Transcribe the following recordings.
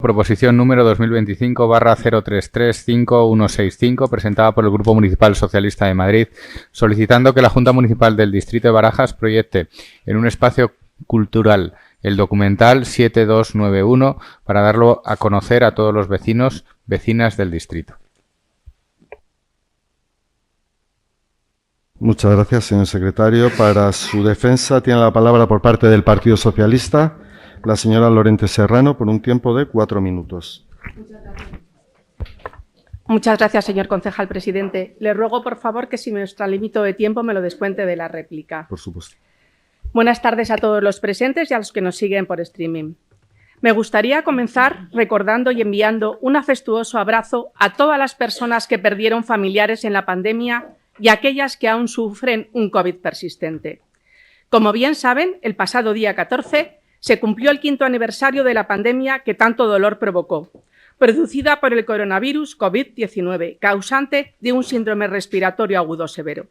Proposición número 2025/0335-165, presentada por el Grupo Municipal Socialista de Madrid, solicitando que la Junta Municipal del Distrito de Barajas proyecte en un espacio cultural el documental 7291 para darlo a conocer a todos los vecinos, vecinas del distrito. Muchas gracias, señor secretario. Para su defensa tiene la palabra por parte del Partido Socialista la señora Lorente Serrano por un tiempo de 4 minutos. Muchas gracias, señor concejal presidente. Le ruego, por favor, que si me extralimito de tiempo me lo descuente de la réplica. Por supuesto. Buenas tardes a todos los presentes y a los que nos siguen por streaming. Me gustaría comenzar recordando y enviando un afectuoso abrazo a todas las personas que perdieron familiares en la pandemia y a aquellas que aún sufren un COVID persistente. Como bien saben, el pasado día 14 se cumplió el 5º aniversario de la pandemia que tanto dolor provocó, producida por el coronavirus COVID-19, causante de un síndrome respiratorio agudo severo.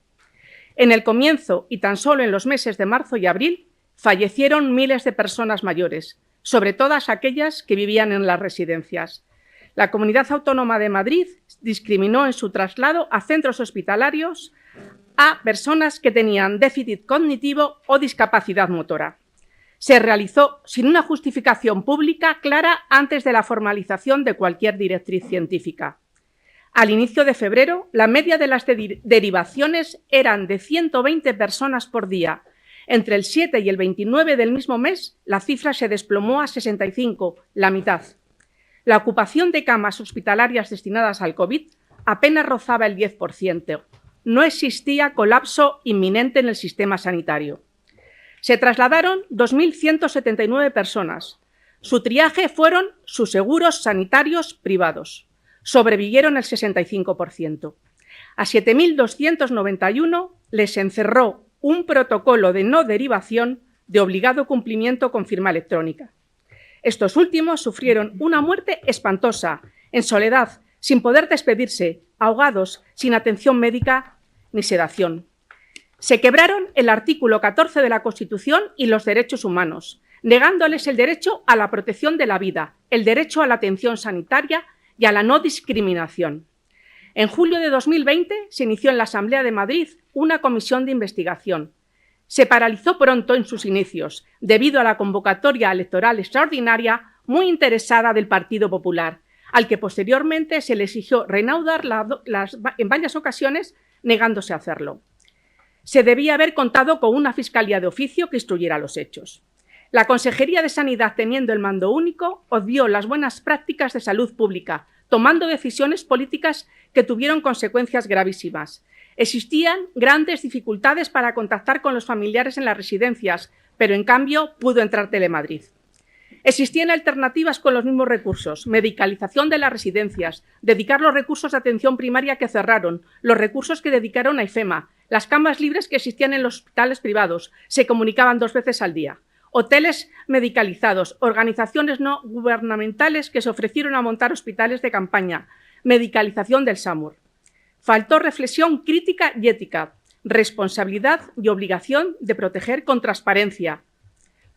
En el comienzo y tan solo en los meses de marzo y abril, fallecieron miles de personas mayores, sobre todo aquellas que vivían en las residencias. La Comunidad Autónoma de Madrid discriminó en su traslado a centros hospitalarios a personas que tenían déficit cognitivo o discapacidad motora. Se realizó sin una justificación pública clara antes de la formalización de cualquier directriz científica. Al inicio de febrero, la media de las derivaciones eran de 120 personas por día. Entre el 7 y el 29 del mismo mes, la cifra se desplomó a 65, la mitad. La ocupación de camas hospitalarias destinadas al COVID apenas rozaba el 10%. No existía colapso inminente en el sistema sanitario. Se trasladaron 2.179 personas. Su triaje fueron sus seguros sanitarios privados. Sobrevivieron el 65%. A 7.291 les encerró un protocolo de no derivación de obligado cumplimiento con firma electrónica. Estos últimos sufrieron una muerte espantosa, en soledad, sin poder despedirse, ahogados, sin atención médica ni sedación. Se quebraron el artículo 14 de la Constitución y los derechos humanos, negándoles el derecho a la protección de la vida, el derecho a la atención sanitaria y a la no discriminación. En julio de 2020 se inició en la Asamblea de Madrid una comisión de investigación. Se paralizó pronto en sus inicios, debido a la convocatoria electoral extraordinaria muy interesada del Partido Popular, al que posteriormente se le exigió reanudar en varias ocasiones, negándose a hacerlo. Se debía haber contado con una fiscalía de oficio que instruyera los hechos. La Consejería de Sanidad, teniendo el mando único, obvió las buenas prácticas de salud pública, tomando decisiones políticas que tuvieron consecuencias gravísimas. Existían grandes dificultades para contactar con los familiares en las residencias, pero en cambio pudo entrar Telemadrid. Existían alternativas con los mismos recursos: medicalización de las residencias, dedicar los recursos de atención primaria que cerraron, los recursos que dedicaron a IFEMA, las camas libres que existían en los hospitales privados, se comunicaban 2 veces al día, hoteles medicalizados, organizaciones no gubernamentales que se ofrecieron a montar hospitales de campaña, medicalización del SAMUR. Faltó reflexión crítica y ética, responsabilidad y obligación de proteger con transparencia.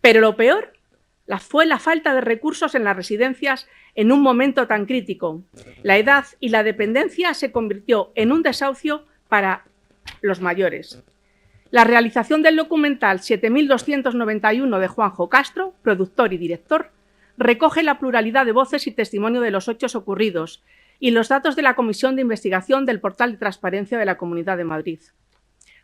Pero lo peor fue la falta de recursos en las residencias en un momento tan crítico. La edad y la dependencia se convirtió en un desahucio para los mayores. La realización del documental 7291 de Juanjo Castro, productor y director, recoge la pluralidad de voces y testimonio de los hechos ocurridos y los datos de la Comisión de Investigación del Portal de Transparencia de la Comunidad de Madrid.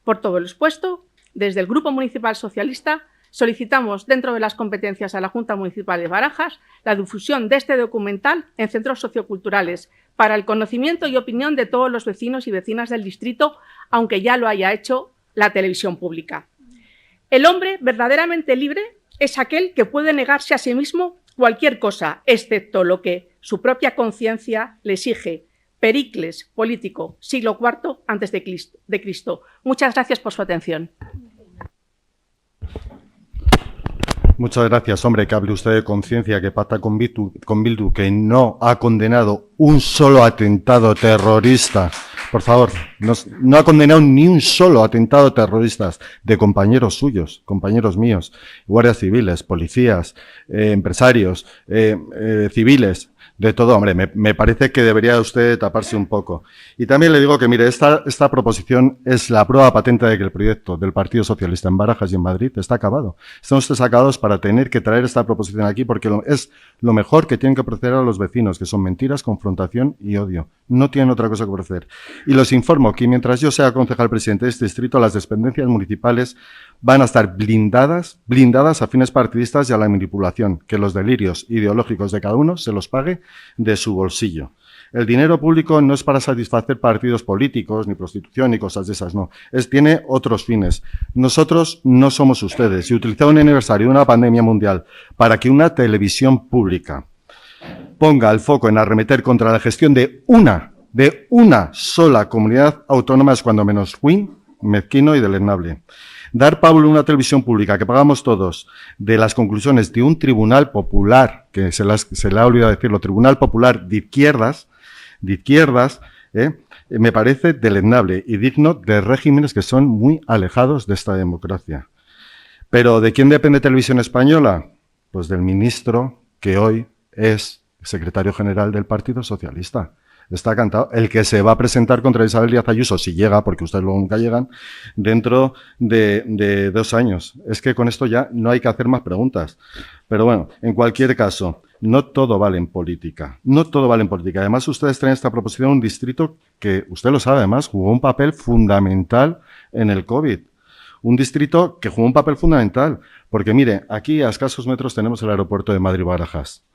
Por todo lo expuesto, desde el Grupo Municipal Socialista solicitamos, dentro de las competencias a la Junta Municipal de Barajas, la difusión de este documental en centros socioculturales para el conocimiento y opinión de todos los vecinos y vecinas del distrito, aunque ya lo haya hecho la televisión pública. El hombre verdaderamente libre es aquel que puede negarse a sí mismo cualquier cosa, excepto lo que su propia conciencia le exige. Pericles, político, siglo IV antes de Cristo. Muchas gracias por su atención. Muchas gracias, hombre, que hable usted de conciencia, que pacta con Bildu, que no ha condenado un solo atentado terrorista Por favor, no ha condenado ni un solo atentado terrorista de compañeros suyos, compañeros míos, guardias civiles, policías, empresarios, civiles. De todo, hombre, me parece que debería usted taparse un poco. Y también le digo que, mire, esta proposición es la prueba patente de que el proyecto del Partido Socialista en Barajas y en Madrid está acabado. Están ustedes acabados para tener que traer esta proposición aquí porque es lo mejor que tienen que ofrecer a los vecinos, que son mentiras, confrontación y odio. No tienen otra cosa que ofrecer. Y los informo que mientras yo sea concejal presidente de este distrito, las dependencias municipales van a estar blindadas a fines partidistas y a la manipulación, que los delirios ideológicos de cada uno se los pague de su bolsillo. El dinero público no es para satisfacer partidos políticos, ni prostitución, ni cosas de esas, no. Tiene otros fines. Nosotros no somos ustedes. Si utilizar un aniversario de una pandemia mundial para que una televisión pública ponga el foco en arremeter contra la gestión de una sola comunidad autónoma es cuando menos ruin, mezquino y deleznable. Dar pábulo a una televisión pública que pagamos todos de las conclusiones de un tribunal popular, que se le ha olvidado decirlo, tribunal popular de izquierdas, me parece deleznable y digno de regímenes que son muy alejados de esta democracia. Pero ¿de quién depende Televisión Española? Pues del ministro que hoy es secretario general del Partido Socialista. Está cantado. El que se va a presentar contra Isabel Díaz Ayuso, si llega, porque ustedes luego nunca llegan, dentro de 2 años. Es que con esto ya no hay que hacer más preguntas. Pero bueno, en cualquier caso, no todo vale en política. No todo vale en política. Además, ustedes traen esta proposición a un distrito que, usted lo sabe, además, jugó un papel fundamental en el COVID. Un distrito que jugó un papel fundamental. Porque, mire, aquí a escasos metros tenemos el aeropuerto de Madrid-Barajas.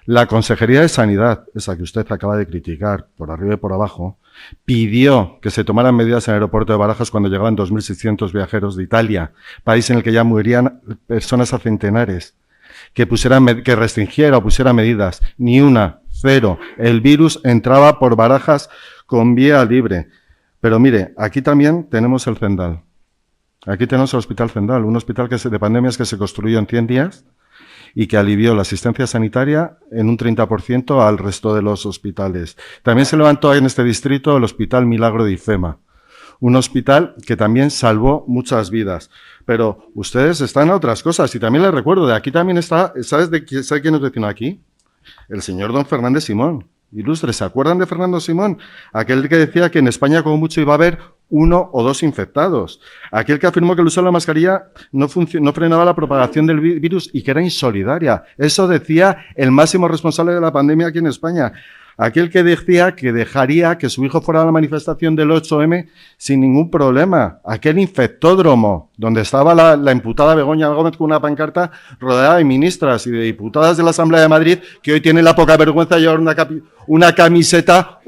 La Consejería de Sanidad, esa que usted acaba de criticar por arriba y por abajo, pidió que se tomaran medidas en el aeropuerto de Barajas cuando llegaban 2.600 viajeros de Italia, país en el que ya morirían personas a centenares, que restringiera o pusiera medidas. Ni una, cero. El virus entraba por Barajas con vía libre. Pero mire, aquí también tenemos el Zendal. Aquí tenemos el Hospital Zendal, un hospital de pandemias que se construyó en 100 días y que alivió la asistencia sanitaria en un 30% al resto de los hospitales. También se levantó en este distrito el Hospital Milagro de Ifema, un hospital que también salvó muchas vidas. Pero ustedes están a otras cosas y también les recuerdo, de aquí también está, ¿sabe quién es vecino aquí? El señor don Fernández Simón. Ilustre, ¿se acuerdan de Fernando Simón? Aquel que decía que en España como mucho iba a haber 1 o 2 infectados. Aquel que afirmó que el uso de la mascarilla no frenaba la propagación del virus y que era insolidaria. Eso decía el máximo responsable de la pandemia aquí en España. Aquel que decía que dejaría que su hijo fuera a la manifestación del 8M sin ningún problema. Aquel infectódromo donde estaba la imputada Begoña Gómez con una pancarta rodeada de ministras y de diputadas de la Asamblea de Madrid que hoy tienen la poca vergüenza de llevar una camiseta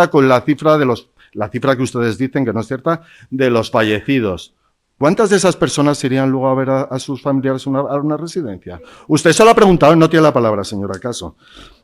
con la cifra que ustedes dicen que no es cierta, de los fallecidos. ¿Cuántas de esas personas irían luego a ver a sus familiares a una residencia? Usted se lo ha preguntado, no tiene la palabra, señora Caso.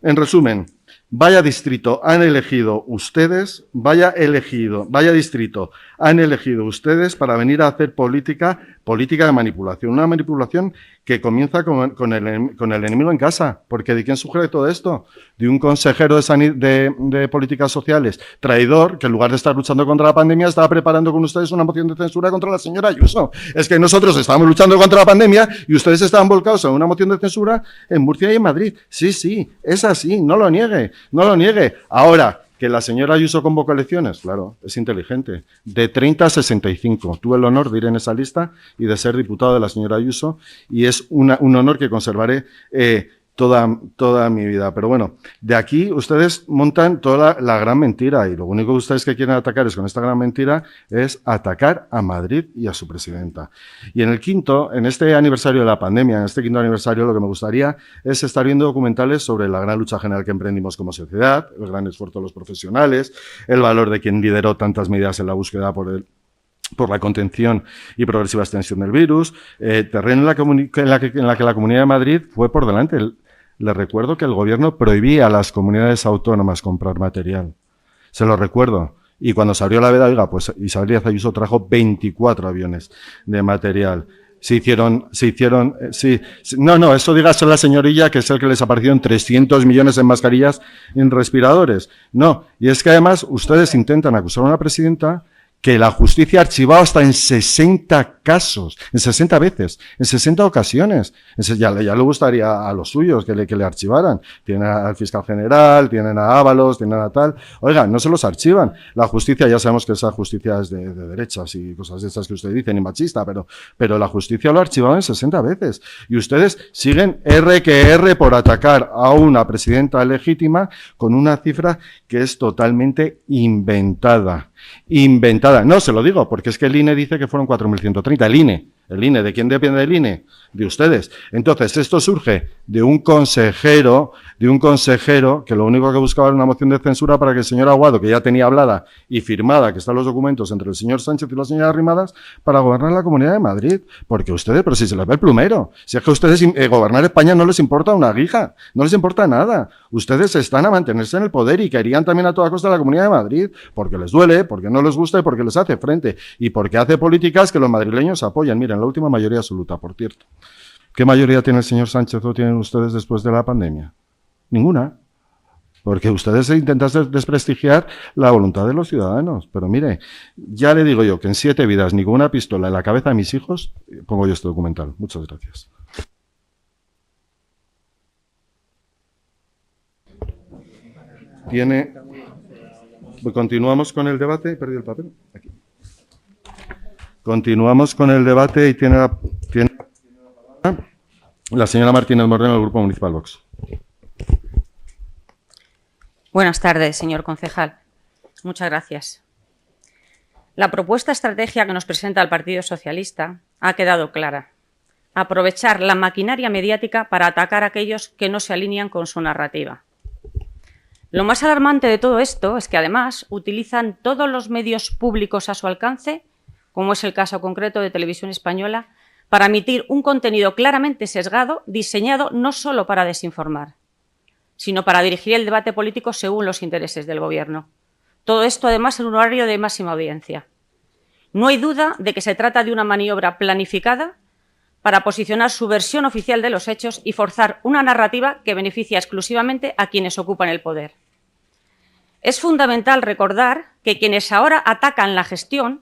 En resumen, vaya distrito han elegido ustedes, vaya distrito han elegido ustedes para venir a hacer política de manipulación. Una manipulación que comienza con el enemigo en casa. Porque ¿de quién sugiere todo esto? De un consejero de políticas sociales, traidor, que en lugar de estar luchando contra la pandemia, estaba preparando con ustedes una moción de censura contra la señora Ayuso. Es que nosotros estábamos luchando contra la pandemia y ustedes estaban volcados en una moción de censura en Murcia y en Madrid. Sí, es así, no lo niegue. Ahora, que la señora Ayuso convocó elecciones, claro, es inteligente. De 30 a 65. Tuve el honor de ir en esa lista y de ser diputado de la señora Ayuso y es un honor que conservaré toda mi vida. Pero bueno, de aquí ustedes montan toda la gran mentira y lo único que ustedes que quieren atacar con esta gran mentira es atacar a Madrid y a su presidenta. Y en este aniversario de la pandemia, en este 5º aniversario, lo que me gustaría es estar viendo documentales sobre la gran lucha general que emprendimos como sociedad, el gran esfuerzo de los profesionales, el valor de quien lideró tantas medidas en la búsqueda por la contención y progresiva extensión del virus, terreno en la que la Comunidad de Madrid fue por delante. Les recuerdo que el gobierno prohibía a las comunidades autónomas comprar material. Se lo recuerdo. Y cuando se abrió la veda, pues Isabel Díaz Ayuso trajo 24 aviones de material. No, eso dígaselo a la señorilla, que es el que les aparecieron 300 millones en mascarillas en respiradores. No, y es que además ustedes intentan acusar a una presidenta que la justicia ha archivado hasta en 60 casos, en 60 veces, en 60 ocasiones. Ya le gustaría a los suyos que le archivaran. Tienen al fiscal general, tienen a Ábalos, tienen a tal. Oiga, no se los archivan. La justicia, ya sabemos que esa justicia es de derechas y cosas de esas que usted dice, ni machista, pero la justicia lo ha archivado en 60 veces. Y ustedes siguen R por atacar a una presidenta legítima con una cifra que es totalmente inventada. No, se lo digo, porque es que el INE dice que fueron 4.130. El INE, ¿de quién depende el INE? De ustedes. Entonces, esto surge de un consejero que lo único que buscaba era una moción de censura para que el señor Aguado, que ya tenía hablada y firmada, que están los documentos entre el señor Sánchez y la señora Arrimadas, para gobernar la Comunidad de Madrid. Porque ustedes, pero si se les ve el plumero, si es que a ustedes gobernar España no les importa una guija, no les importa nada. Ustedes están a mantenerse en el poder y querían también a toda costa la Comunidad de Madrid, porque les duele, porque no les gusta y porque les hace frente. Y porque hace políticas que los madrileños apoyan. Miren, la última mayoría absoluta, por cierto. ¿Qué mayoría tiene el señor Sánchez o tienen ustedes después de la pandemia? Ninguna. Porque ustedes intentan desprestigiar la voluntad de los ciudadanos. Pero mire, ya le digo yo que en 7 vidas, ni con una pistola en la cabeza de mis hijos, pongo yo este documental. Muchas gracias. Continuamos con el debate. He perdido el papel. Aquí. Continuamos con el debate y tiene la palabra la señora Martínez Moreno del Grupo Municipal Vox. Buenas tardes, señor concejal. Muchas gracias. La propuesta estrategia que nos presenta el Partido Socialista ha quedado clara. Aprovechar la maquinaria mediática para atacar a aquellos que no se alinean con su narrativa. Lo más alarmante de todo esto es que, además, utilizan todos los medios públicos a su alcance, como es el caso concreto de Televisión Española, para emitir un contenido claramente sesgado, diseñado no solo para desinformar, sino para dirigir el debate político según los intereses del Gobierno. Todo esto, además, en un horario de máxima audiencia. No hay duda de que se trata de una maniobra planificada para posicionar su versión oficial de los hechos y forzar una narrativa que beneficia exclusivamente a quienes ocupan el poder. Es fundamental recordar que quienes ahora atacan la gestión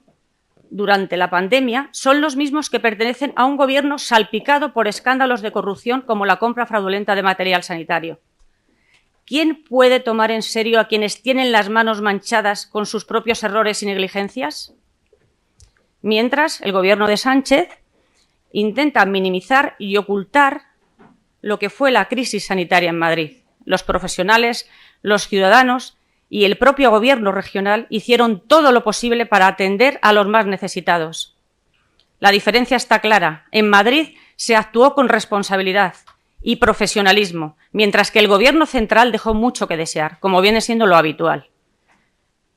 durante la pandemia son los mismos que pertenecen a un gobierno salpicado por escándalos de corrupción como la compra fraudulenta de material sanitario. ¿Quién puede tomar en serio a quienes tienen las manos manchadas con sus propios errores y negligencias? Mientras, el gobierno de Sánchez intenta minimizar y ocultar lo que fue la crisis sanitaria en Madrid. Los profesionales, los ciudadanos y el propio gobierno regional hicieron todo lo posible para atender a los más necesitados. La diferencia está clara. En Madrid se actuó con responsabilidad y profesionalismo, mientras que el gobierno central dejó mucho que desear, como viene siendo lo habitual.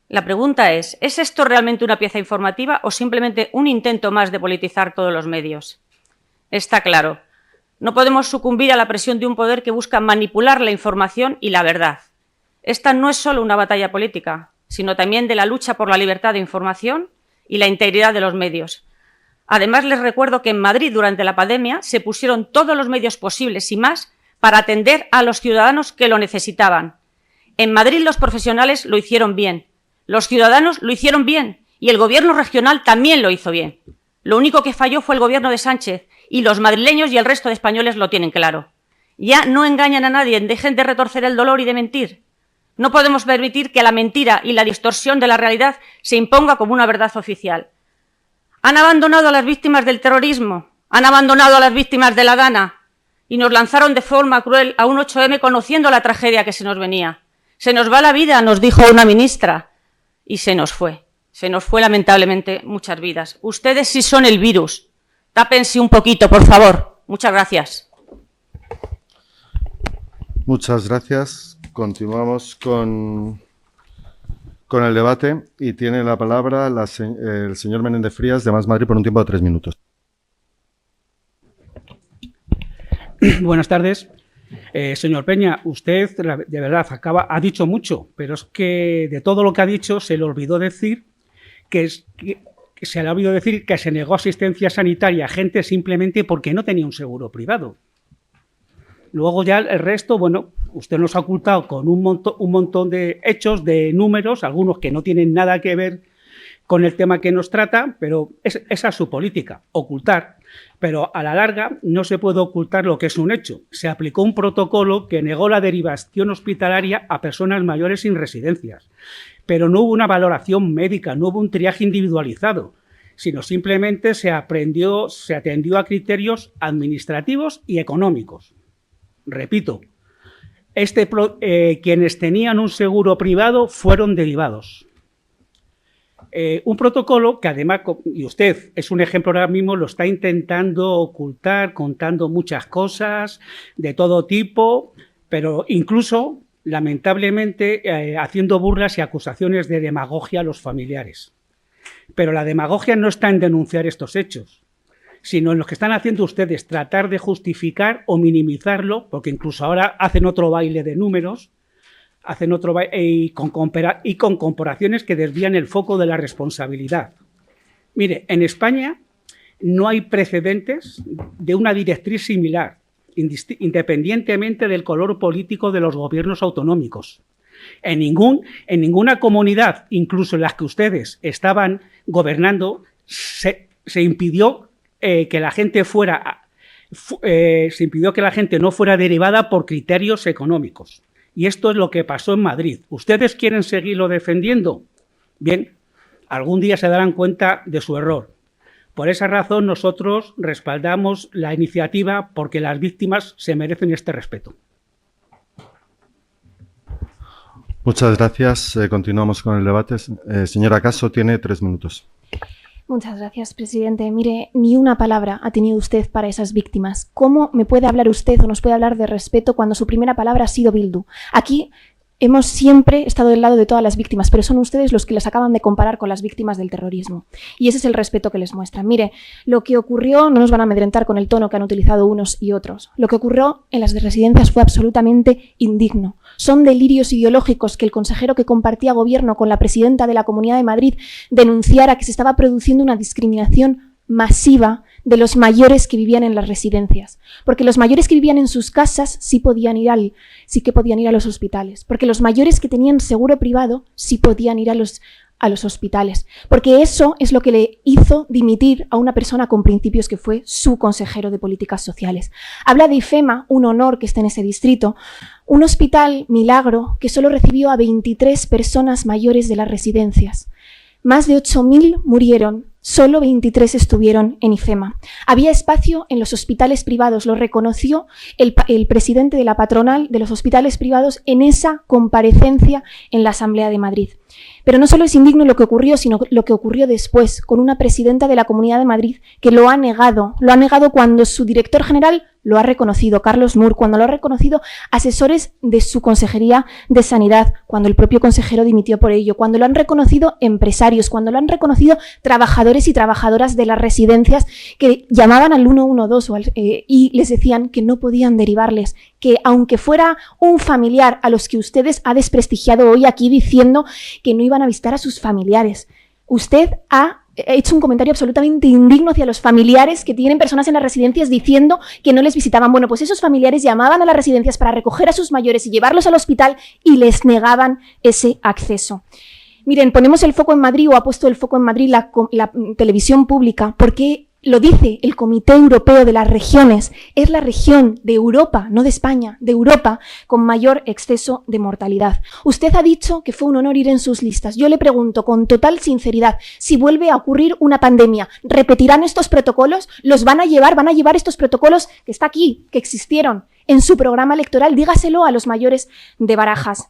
La pregunta ¿es esto realmente una pieza informativa o simplemente un intento más de politizar todos los medios? Está claro. No podemos sucumbir a la presión de un poder que busca manipular la información y la verdad. Esta no es solo una batalla política, sino también de la lucha por la libertad de información y la integridad de los medios. Además, les recuerdo que en Madrid, durante la pandemia, se pusieron todos los medios posibles y más para atender a los ciudadanos que lo necesitaban. En Madrid los profesionales lo hicieron bien, los ciudadanos lo hicieron bien y el gobierno regional también lo hizo bien. Lo único que falló fue el gobierno de Sánchez y los madrileños y el resto de españoles lo tienen claro. Ya no engañan a nadie, dejen de retorcer el dolor y de mentir. No podemos permitir que la mentira y la distorsión de la realidad se imponga como una verdad oficial. Han abandonado a las víctimas del terrorismo, han abandonado a las víctimas de la Dana y nos lanzaron de forma cruel a un 8M conociendo la tragedia que se nos venía. Se nos va la vida, nos dijo una ministra, y se nos fue. Se nos fue lamentablemente muchas vidas. Ustedes sí son el virus. Tápense un poquito, por favor. Muchas gracias. Muchas gracias. Continuamos con el debate y tiene la palabra el señor Menéndez Frías de Más Madrid por un tiempo de 3 minutos. Buenas tardes. Señor Peña, usted de verdad ha dicho mucho, pero es que de todo lo que ha dicho se le olvidó decir que se le ha olvidado decir que se negó asistencia sanitaria a gente simplemente porque no tenía un seguro privado. Luego ya el resto, bueno, usted nos ha ocultado con un montón de hechos, de números, algunos que no tienen nada que ver con el tema que nos trata, pero esa es su política, ocultar. Pero a la larga no se puede ocultar lo que es un hecho. Se aplicó un protocolo que negó la derivación hospitalaria a personas mayores sin residencias. Pero no hubo una valoración médica, no hubo un triaje individualizado, sino simplemente se atendió a criterios administrativos y económicos. Repito, quienes tenían un seguro privado fueron derivados. Un protocolo que además, y usted es un ejemplo ahora mismo, lo está intentando ocultar, contando muchas cosas de todo tipo, pero incluso, lamentablemente, haciendo burlas y acusaciones de demagogia a los familiares. Pero la demagogia no está en denunciar estos hechos, sino en lo que están haciendo ustedes, tratar de justificar o minimizarlo, porque incluso ahora hacen otro baile de números, y con comparaciones que desvían el foco de la responsabilidad. Mire, en España no hay precedentes de una directriz similar, independientemente del color político de los gobiernos autonómicos. En ninguna comunidad, incluso en las que ustedes estaban gobernando, se impidió que la gente no fuera derivada por criterios económicos. Y esto es lo que pasó en Madrid. ¿Ustedes quieren seguirlo defendiendo? Bien, algún día se darán cuenta de su error. Por esa razón nosotros respaldamos la iniciativa porque las víctimas se merecen este respeto. Muchas gracias. Continuamos con el debate. Señora Caso, tiene 3 minutos. Muchas gracias, presidente. Mire, ni una palabra ha tenido usted para esas víctimas. ¿Cómo me puede hablar usted o nos puede hablar de respeto cuando su primera palabra ha sido Bildu? Aquí hemos siempre estado del lado de todas las víctimas, pero son ustedes los que las acaban de comparar con las víctimas del terrorismo. Y ese es el respeto que les muestran. Mire, lo que ocurrió, no nos van a amedrentar con el tono que han utilizado unos y otros. Lo que ocurrió en las residencias fue absolutamente indigno. Son delirios ideológicos que el consejero que compartía gobierno con la presidenta de la Comunidad de Madrid denunciara que se estaba produciendo una discriminación masiva de los mayores que vivían en las residencias, porque los mayores que vivían en sus casas sí que podían ir a los hospitales, porque los mayores que tenían seguro privado sí podían ir a los hospitales, porque eso es lo que le hizo dimitir a una persona con principios que fue su consejero de políticas sociales. Habla de IFEMA, un honor que esté en ese distrito, un hospital milagro que solo recibió a 23 personas mayores de las residencias. Más de 8.000 murieron, solo 23 estuvieron en IFEMA. Había espacio en los hospitales privados, lo reconoció el presidente de la patronal de los hospitales privados en esa comparecencia en la Asamblea de Madrid. Pero no solo es indigno lo que ocurrió, sino lo que ocurrió después, con una presidenta de la Comunidad de Madrid que lo ha negado cuando su director general lo ha reconocido, Carlos Mur, cuando lo ha reconocido asesores de su Consejería de Sanidad, cuando el propio consejero dimitió por ello, cuando lo han reconocido empresarios, cuando lo han reconocido trabajadores y trabajadoras de las residencias que llamaban al 112 y les decían que no podían derivarles, que aunque fuera un familiar a los que ustedes ha desprestigiado hoy aquí diciendo que no iban a visitar a sus familiares. Usted ha hecho un comentario absolutamente indigno hacia los familiares que tienen personas en las residencias diciendo que no les visitaban. Bueno, pues esos familiares llamaban a las residencias para recoger a sus mayores y llevarlos al hospital y les negaban ese acceso. Miren, ponemos el foco en Madrid, o ha puesto el foco en Madrid la televisión pública, porque lo dice el Comité Europeo de las Regiones, es la región de Europa, no de España, de Europa, con mayor exceso de mortalidad. Usted ha dicho que fue un honor ir en sus listas. Yo le pregunto con total sinceridad, si vuelve a ocurrir una pandemia, ¿repetirán estos protocolos? ¿Los van a llevar estos protocolos que está aquí, que existieron en su programa electoral? Dígaselo a los mayores de Barajas.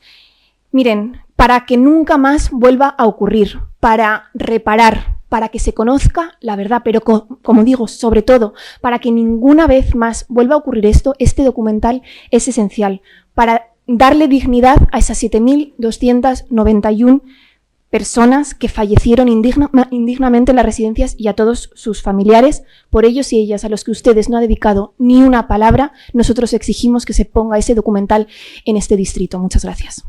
Miren, para que nunca más vuelva a ocurrir, para reparar, para que se conozca la verdad, pero como digo, sobre todo, para que ninguna vez más vuelva a ocurrir esto, este documental es esencial para darle dignidad a esas 7.291 personas que fallecieron indignamente en las residencias y a todos sus familiares. Por ellos y ellas, a los que ustedes no han dedicado ni una palabra, nosotros exigimos que se ponga ese documental en este distrito. Muchas gracias.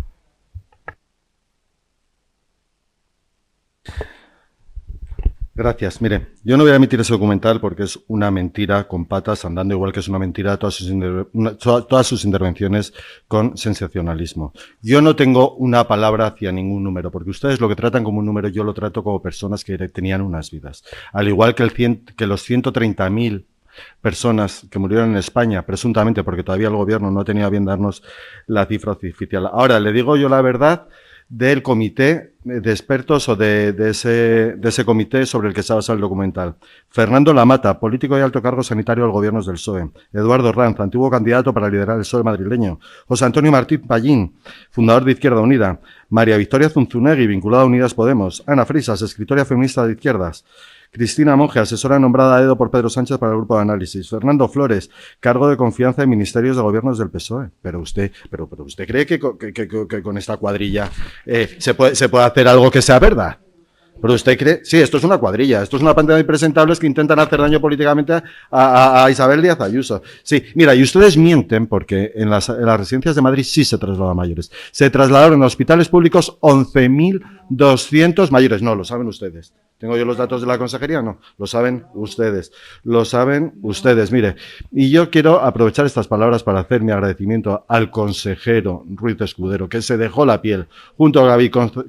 Gracias. Mire, yo no voy a emitir ese documental porque es una mentira con patas andando, igual que es una mentira todas sus intervenciones con sensacionalismo. Yo no tengo una palabra hacia ningún número, porque ustedes lo que tratan como un número, yo lo trato como personas que tenían unas vidas. Al igual que, que los 130.000 personas que murieron en España, presuntamente, porque todavía el gobierno no tenía bien darnos la cifra oficial. Ahora, le digo yo la verdad del comité de expertos o de ese comité sobre el que se basa el documental. Fernando Lamata, político y alto cargo sanitario del gobierno del PSOE. Eduardo Ranz, antiguo candidato para liderar el PSOE madrileño. José Antonio Martín Pallín, fundador de Izquierda Unida. María Victoria Zunzunegui, vinculada a Unidas Podemos. Ana Frisas, escritora feminista de izquierdas. Cristina Monge, asesora nombrada a dedo por Pedro Sánchez para el grupo de análisis. Fernando Flores, cargo de confianza en ministerios de gobiernos del PSOE. Pero usted cree que con esta cuadrilla se puede hacer algo que sea verdad. Pero usted cree, sí, esto es una cuadrilla, esto es una pantalla de impresentables que intentan hacer daño políticamente a Isabel Díaz Ayuso. Sí, mira, y ustedes mienten porque en las residencias de Madrid sí se trasladan mayores. Se trasladaron a hospitales públicos 11.200 mayores. No, lo saben ustedes. ¿Tengo yo los datos de la consejería? No, lo saben ustedes. Lo saben ustedes, mire. Y yo quiero aprovechar estas palabras para hacer mi agradecimiento al consejero Ruiz Escudero, que se dejó la piel, junto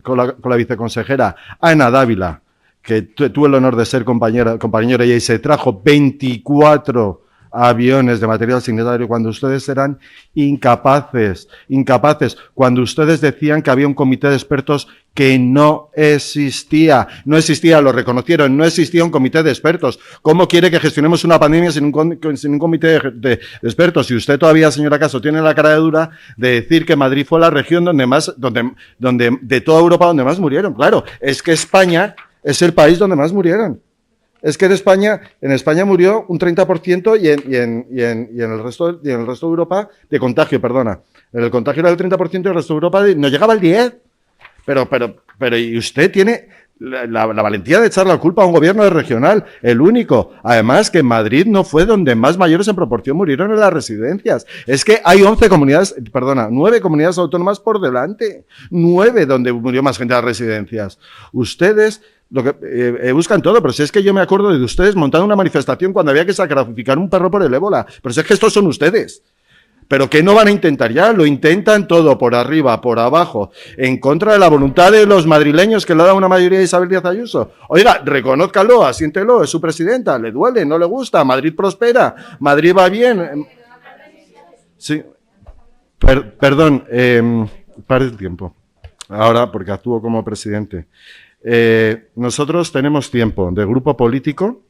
con la viceconsejera Ana Dávila, que tuve el honor de ser compañera y se trajo 24 aviones de material sanitario cuando ustedes eran incapaces, cuando ustedes decían que había un comité de expertos que no existía, lo reconocieron, no existía un comité de expertos. ¿Cómo quiere que gestionemos una pandemia sin un comité de expertos? Si usted todavía, señora Caso, tiene la cara de dura de decir que Madrid fue la región donde de toda Europa donde más murieron. Claro, es que España es el país donde más murieron. Es que en España murió un 30% y en el resto de Europa de contagio, perdona. El contagio era del 30% y el resto de Europa no llegaba al 10%. Pero y usted tiene la valentía de echar la culpa a un gobierno regional, el único. Además, que Madrid no fue donde más mayores en proporción murieron en las residencias. Es que hay 9 comunidades autónomas por delante. 9 donde murió más gente en las residencias. Ustedes buscan todo, pero si es que yo me acuerdo de ustedes montando una manifestación cuando había que sacrificar un perro por el ébola. Pero si es que estos son ustedes. ¿Pero qué no van a intentar ya? Lo intentan todo, por arriba, por abajo, en contra de la voluntad de los madrileños que le da una mayoría a Isabel Díaz Ayuso. Oiga, reconózcalo, asiéntelo, es su presidenta, le duele, no le gusta, Madrid prospera, Madrid va bien. Sí, perdón, pare el tiempo. Ahora, porque actúo como presidente. Nosotros tenemos tiempo de grupo político,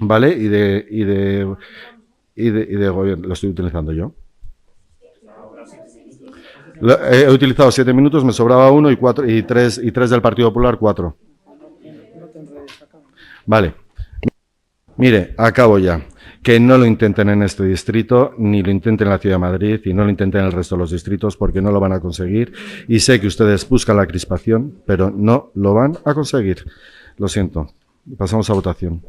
¿vale? Y de gobierno. Lo estoy utilizando yo. He utilizado 7 minutos, me sobraba 1 y 3 del Partido Popular, 4. Vale. Mire, acabo ya. Que no lo intenten en este distrito, ni lo intenten en la Ciudad de Madrid, y no lo intenten en el resto de los distritos, porque no lo van a conseguir. Y sé que ustedes buscan la crispación, pero no lo van a conseguir. Lo siento. Pasamos a votación.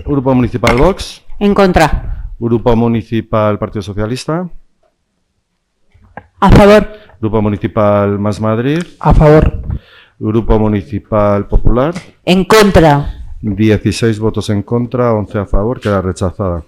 Grupo Municipal Vox. En contra. Grupo Municipal Partido Socialista. A favor. Grupo Municipal Más Madrid. A favor. Grupo Municipal Popular. En contra. 16 votos en contra, 11 a favor, queda rechazada.